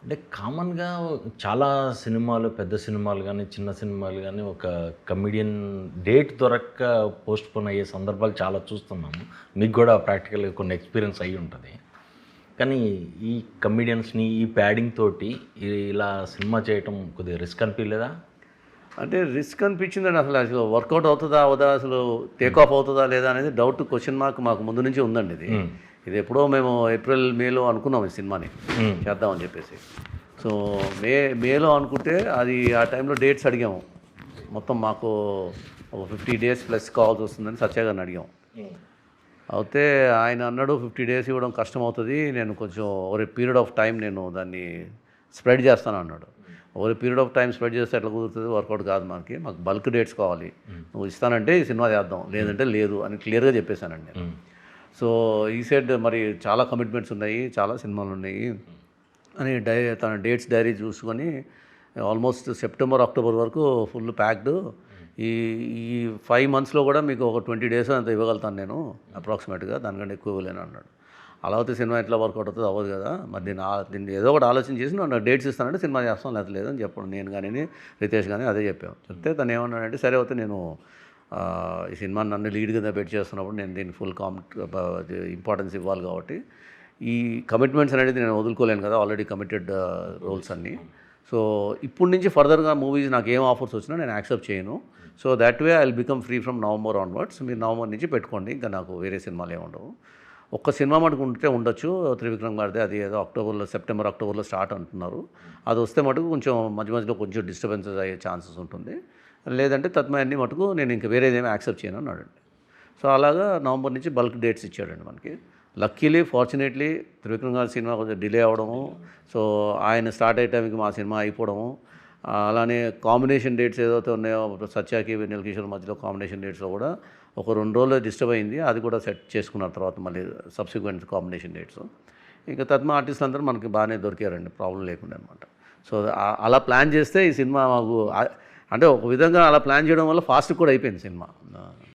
అంటే కామన్‌గా చాలా సినిమాలు, పెద్ద సినిమాలు గానీ, చిన్న సినిమాలు గానీ, ఒక కమెడియన్ డేట్ దొరక్క పోస్ట్‌పోన్ అయ్యే సందర్భాలు చాలా చూస్తున్నాము. మీకు గూడా ప్రాక్టికల్‌గా కొన్ని ఎక్స్‌పీరియన్స్ అయ్యుంటది. కానీ ఈ కమెడియన్స్‌ని ఈ ప్యాడింగ్ తోటి ఇలా సినిమా చేయటం కొద్దిగా రిస్క్ అనిపియలేదా? అంటే రిస్క్ అనిపించిందండి. అసలు వర్కౌట్ అవుతదా? అవ్వదా? అసలు టేక్ ఆఫ్ అవుతదా? లేదా? అనేది డౌట్, క్వెషన్ మార్క్ మాకు ముందు నుంచి ఉందండి ఇది. హ్మ్. ఇది ఎప్పుడో మేము ఏప్రిల్, మేలో అనుకున్నాం ఈ సినిమాని హ్మ్. చేద్దామని చెప్పేసి. సో మేలో అనుకుంటే అది ఆ టైంలో డేట్స్ అడిగాము. మొత్తం మాకు ఒక 50 డేస్ ప్లస్ కావాల్సి వస్తుందని సత్య గారిని అడిగాం. హ్మ్. అయితే ఆయన అన్నాడు, 50 డేస్ ఇవ్వడం కష్టమవుతుంది, నేను కొంచెం over a period of time నేను దాన్ని స్ప్రెడ్ చేస్తాను అన్నాడు. Over a period of time spread చేస్తే ఎట్లా కుదురుతుంది? వర్కౌట్ కాదు, మాకు బల్క్ డేట్స్ కావాలి, నువ్వు ఇస్తానంటే ఈ సినిమా చేద్దాం, లేదంటే లేదు అని క్లియర్గా చెప్పేశానండి నేను. హ్మ్. సో ఈ సెడ్ మరి చాలా కమిట్మెంట్స్ ఉన్నాయి, చాలా సినిమాలు ఉన్నాయి అని తన డేట్స్ డైరీ చూసుకొని ఆల్మోస్ట్ సెప్టెంబర్, అక్టోబర్ వరకు ఫుల్ ప్యాక్డ్. ఈ ఈ 5 మంత్స్లో కూడా మీకు ఒక 20 డేస్ అంత ఇవ్వగలుగుతాను నేను అప్రాక్సిమేట్గా, దానికంటే ఎక్కువ ఇవ్వలేను అన్నాడు. అలా అయితే సినిమా ఎట్లా వర్కౌట్ అవుతుంది? అవ్వదు కదా. మరి దీన్ని ఏదో ఒకటి ఆలోచన చేసి నన్ను డేట్స్ ఇస్తానంటే సినిమా చేస్తాం, లేకపోతే లేదని చెప్పడం. నేను కానీ రితేష్ కానీ అదే చెప్పాము. చెప్తే తను ఏమన్నాడంటే, సరే అయితే నేను ఈ సినిమా నన్ను లీడ్ కింద పెట్టి చేస్తున్నప్పుడు నేను దీన్ని ఫుల్ ఇంపార్టెన్స్ ఇవ్వాలి కాబట్టి ఈ కమిట్మెంట్స్ అనేది నేను వదులుకోలేను కదా, ఆల్రెడీ కమిటెడ్ రోల్స్ అన్నీ. సో ఇప్పటి నుంచి ఫర్దర్గా మూవీస్ నాకు ఏం ఆఫర్స్ వచ్చినా నేను యాక్సెప్ట్ చేయను. So that way I will become free from November onwards. మీరు నవంబర్ నుంచి పెట్టుకోండి, ఇంకా నాకు వేరే సినిమాలు ఏమి ఉండవు. ఒక్క సినిమా మటుకు ఉంటే ఉండొచ్చు త్రివిక్రమ్ గారిది, అది ఏదో సెప్టెంబర్ అక్టోబర్లో స్టార్ట్ అంటున్నారు. అది వస్తే మటుకు కొంచెం మధ్య మధ్యలో కొంచెం డిస్టర్బెన్సెస్ అయ్యే ఛాన్సెస్ ఉంటుంది. లేదంటే తత్మయన్ని మటుకు నేను ఇంకా వేరేదేమీ యాక్సెప్ట్ చేయను అన్నాడండి. సో అలాగా నవంబర్ నుంచి బల్క్ డేట్స్ ఇచ్చాడండి మనకి. లక్కీలీ, ఫార్చునేట్లీ త్రివిక్రమ్ గారి సినిమా కొంచెం డిలే అవ్వడము, సో ఆయన స్టార్ట్ అయ్యే టైంకి మా సినిమా అయిపోవడము, అలానే కాంబినేషన్ డేట్స్ ఏదైతే ఉన్నాయో సత్యాకి వెన్నెల కిషోర్ మధ్యలో కాంబినేషన్ డేట్స్లో కూడా ఒక 2 రోజులు డిస్టర్బ్ అయింది. అది కూడా సెట్ చేసుకున్న తర్వాత మళ్ళీ సబ్సిక్వెంట్ కాంబినేషన్ డేట్స్ ఇంకా తత్మ ఆర్టిస్టులు అందరూ మనకి బాగానే దొరికారండి, ప్రాబ్లం లేకుండా అనమాట. సో అలా ప్లాన్ చేస్తే ఈ సినిమా మాకు అంటే ఒక విధంగా అలా ప్లాన్ చేయడం వల్ల ఫాస్ట్ కూడా అయిపోయింది సినిమా.